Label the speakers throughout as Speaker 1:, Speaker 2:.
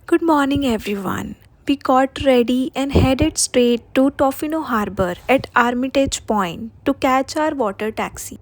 Speaker 1: Good morning, everyone. We got ready and headed straight to Tofino Harbor at Armitage Point to catch our water taxi.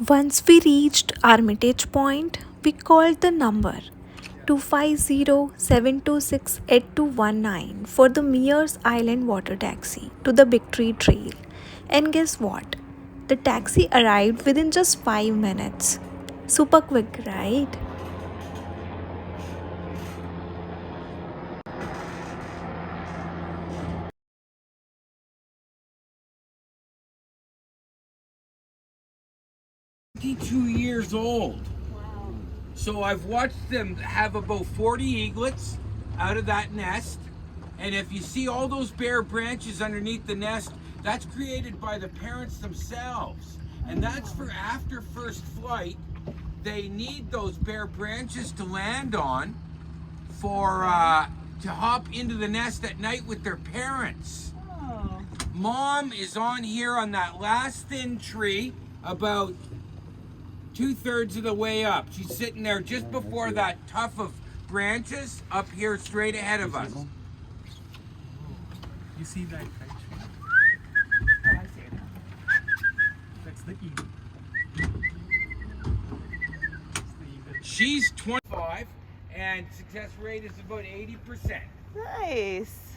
Speaker 1: Once we reached Armitage Point, we called the number 250-726-8219 for the Meares Island water taxi to the Victory Trail. And guess what? The taxi arrived within just 5 minutes. Super quick, right?
Speaker 2: 22 years old. Wow. So I've watched them have about 40 eaglets out of that nest. And if you see all those bare branches underneath the nest, that's created by the parents themselves. And that's for after first flight. They need those bare branches to land on for to hop into the nest at night with their parents. Oh. Mom is on here on that last thin tree about 2/3 of the way up. She's sitting there just before that tuft of branches up here straight ahead of us.
Speaker 3: You see that kite tree?
Speaker 4: Oh, I see it now.
Speaker 3: That's the eagle.
Speaker 2: She's 25 and success rate is about 80%.
Speaker 4: Nice.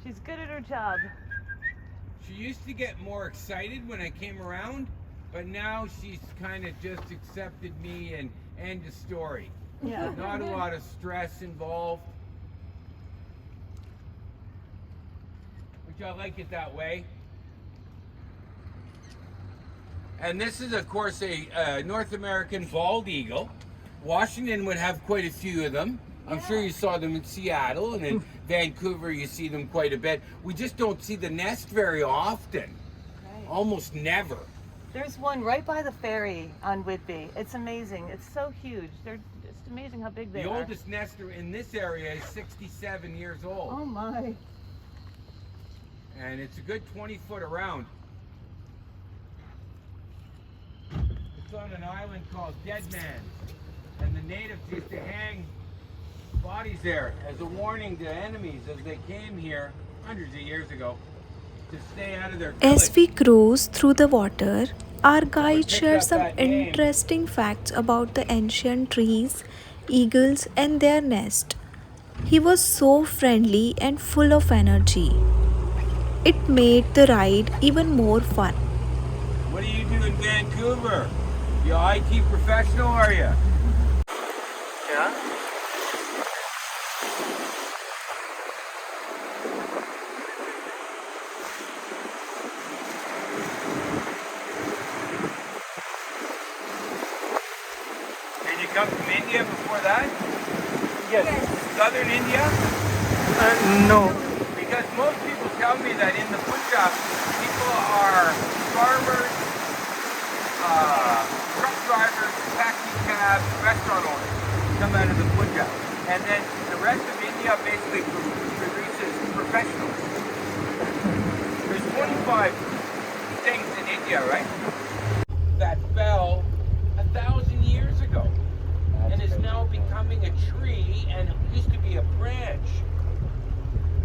Speaker 4: She's good at her job.
Speaker 2: She used to get more excited when I came around, but now she's kind of just accepted me and end of story.
Speaker 4: Yeah.
Speaker 2: Not a lot of stress involved. Which I like it that way. And this is, of course, a North American bald eagle. Washington would have quite a few of them. I'm sure you saw them in Seattle, and in Vancouver you see them quite a bit. We just don't see the nest very often.
Speaker 4: Right.
Speaker 2: Almost never.
Speaker 4: There's one right by the ferry on Whitby. It's amazing. It's so huge. They're just amazing how big they are.
Speaker 2: The oldest nester in this area is 67 years old.
Speaker 4: Oh my.
Speaker 2: And it's a good 20 foot around. It's on an island called Dead Man's. And the natives used to hang bodies there as a warning to enemies as they came here hundreds of years ago to stay out of their village.
Speaker 1: As we cruise through the water, our guide shares some interesting facts about the ancient trees, eagles, and their nest. He was so friendly and full of energy. It made the ride even more fun.
Speaker 2: What do you do in Vancouver? You IT professional, are you?
Speaker 3: Yeah?
Speaker 2: Did you come from India before that?
Speaker 3: Yes.
Speaker 2: Southern India?
Speaker 3: No.
Speaker 2: Because most people tell me that in the Punjab, people are farmers, truck drivers, taxi cabs, restaurant owners come out of the Punjab. And then the rest of India basically produces professionals. There's 25 things in India, right? That fell 1,000 years ago and is now becoming a tree and it used to be a branch.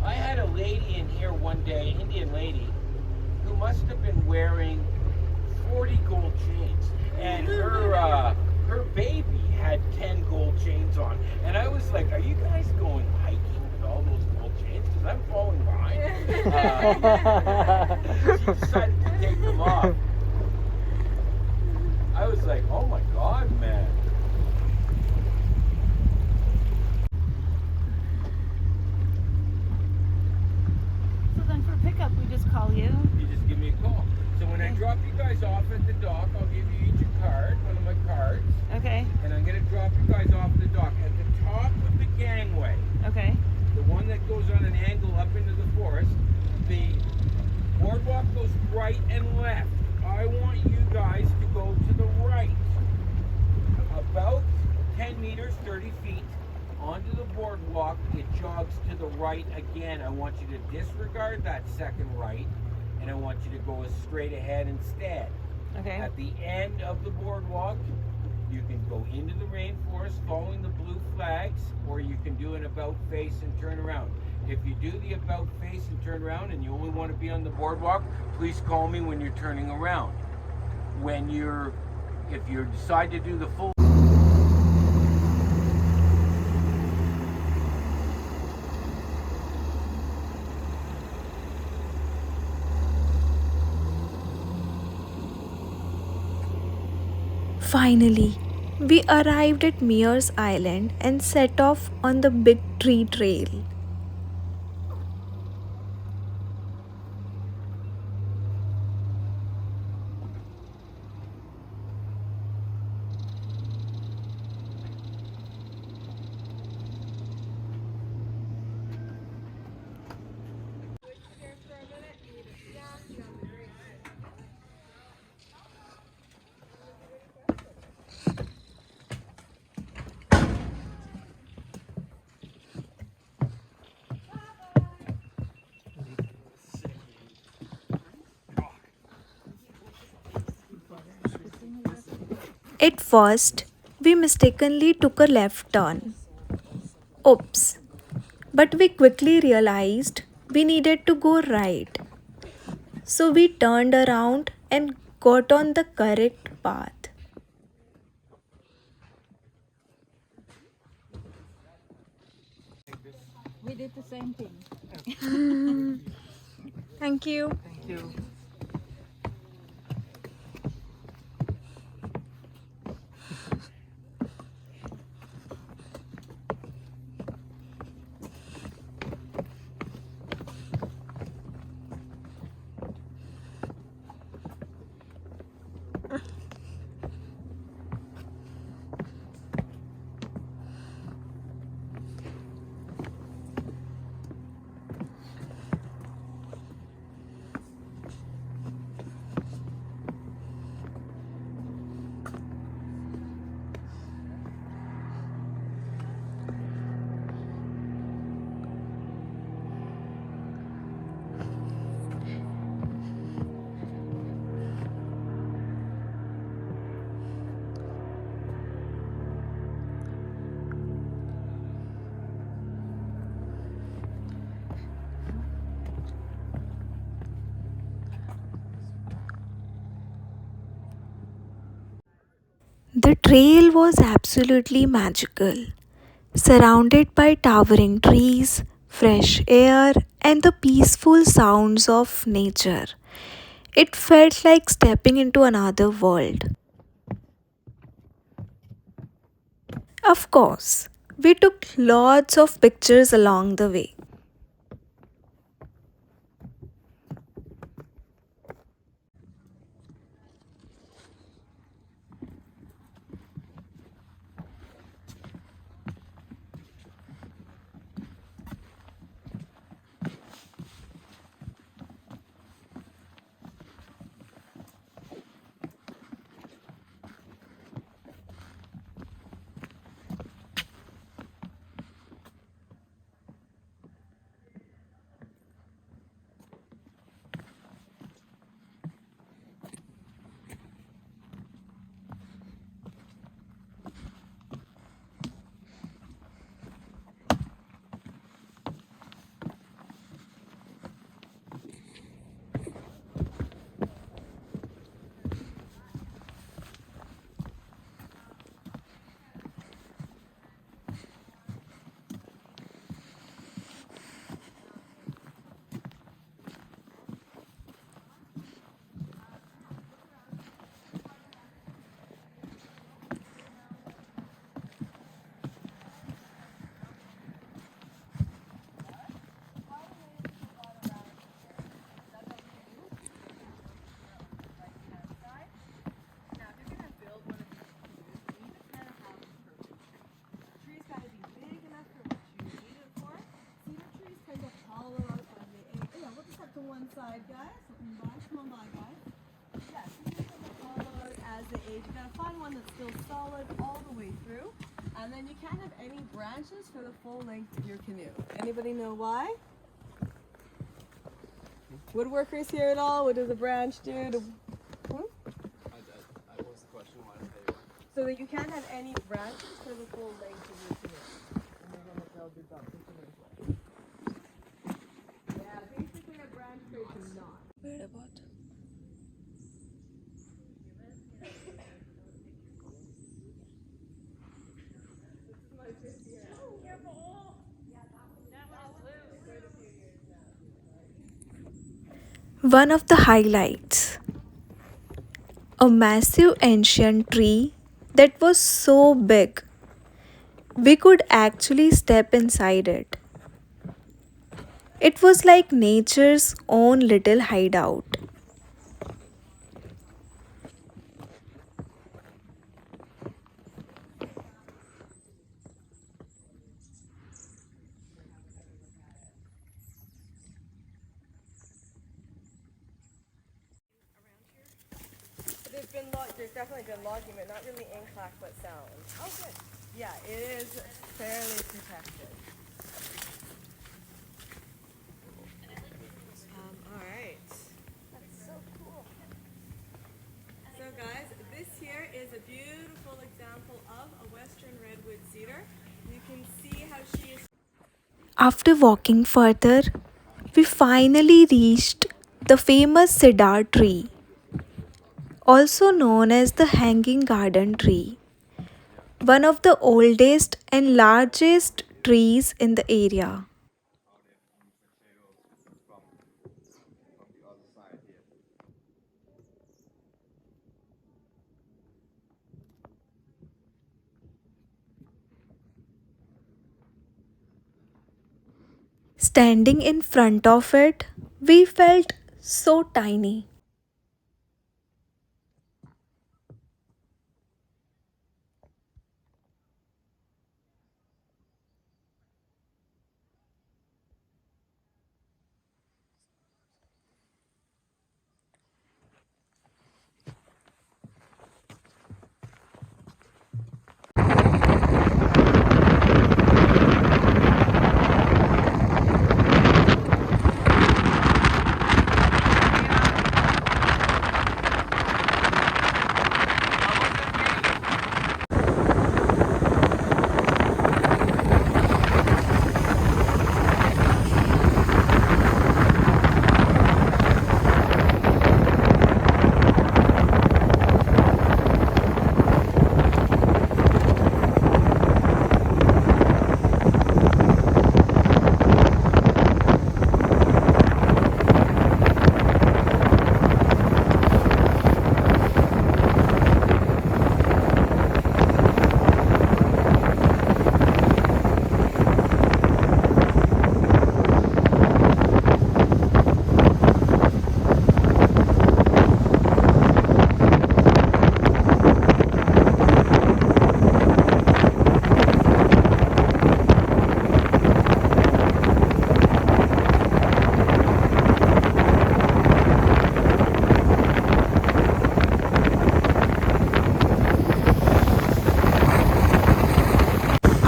Speaker 2: I had a lady in here one day, Indian lady, who must have been wearing 40 gold chains, and her baby had 10 gold chains on. And I was like, "Are you guys going hiking with all those gold chains? Because I'm falling behind." She decided to take them off. I was like, "Oh my God, man." meters, 30 feet, onto the boardwalk. It jogs to the right again. I want you to disregard that second right, and I want you to go straight ahead instead.
Speaker 4: Okay.
Speaker 2: At the end of the boardwalk, you can go into the rainforest following the blue flags, or you can do an about face and turn around. If you do the about face and turn around and you only want to be on the boardwalk, please call me when you're turning around. If you decide to do the full
Speaker 1: Finally, we arrived at Meares Island and set off on the Big Tree Trail. At first, we mistakenly took a left turn. Oops. But we quickly realized we needed to go right. So we turned around and got on the correct path.
Speaker 5: We did the same thing.
Speaker 1: Thank you.
Speaker 3: Thank you.
Speaker 1: The trail was absolutely magical, surrounded by towering trees, fresh air, and the peaceful sounds of nature. It felt like stepping into another world. Of course, we took lots of pictures along the way.
Speaker 5: One side, guys. Come on by, guys. Yeah, so you can follow as the age. You gotta find one that's still solid all the way through, and then then you can't have any branches for the full length of your canoe. Anybody know why? Woodworkers here at all? What does a branch do?
Speaker 6: What's the question? Why did they?
Speaker 5: So that you can't have any branches for the full length of your canoe. And they're gonna build your boat the canoe's way. Yeah, basically a branch bridge is not.
Speaker 1: Where about? One of the highlights, a massive ancient tree that was so big we could actually step inside it. It was like nature's own little hideout.
Speaker 5: There's definitely been logging, but not really impact, but sound. Oh, good. Yeah, it is fairly protected. All right. That's so cool. So guys, this here is a beautiful example of a western redwood cedar. You can see how she is.
Speaker 1: After walking further, we finally reached the famous cedar tree, also known as the hanging garden tree, one of the oldest and largest trees in the area. Standing in front of it, we felt so tiny.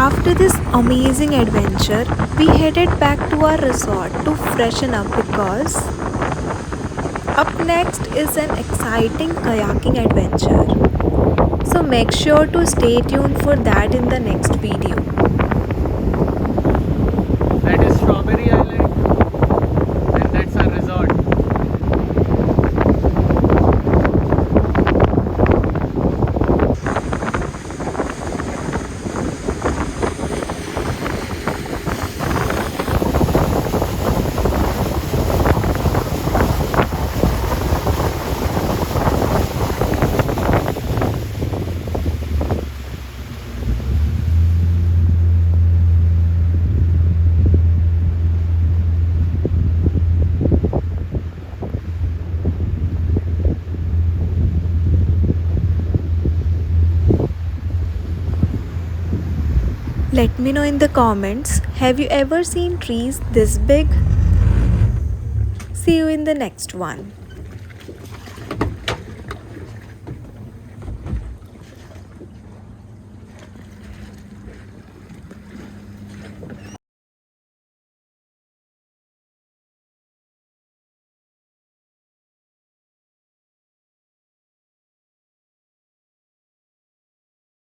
Speaker 1: After this amazing adventure, we headed back to our resort to freshen up because up next is an exciting kayaking adventure. So make sure to stay tuned for that in the next video.
Speaker 6: That is Strawberry Island, and that's our resort.
Speaker 1: Let me know in the comments, have you ever seen trees this big? See you in the next one.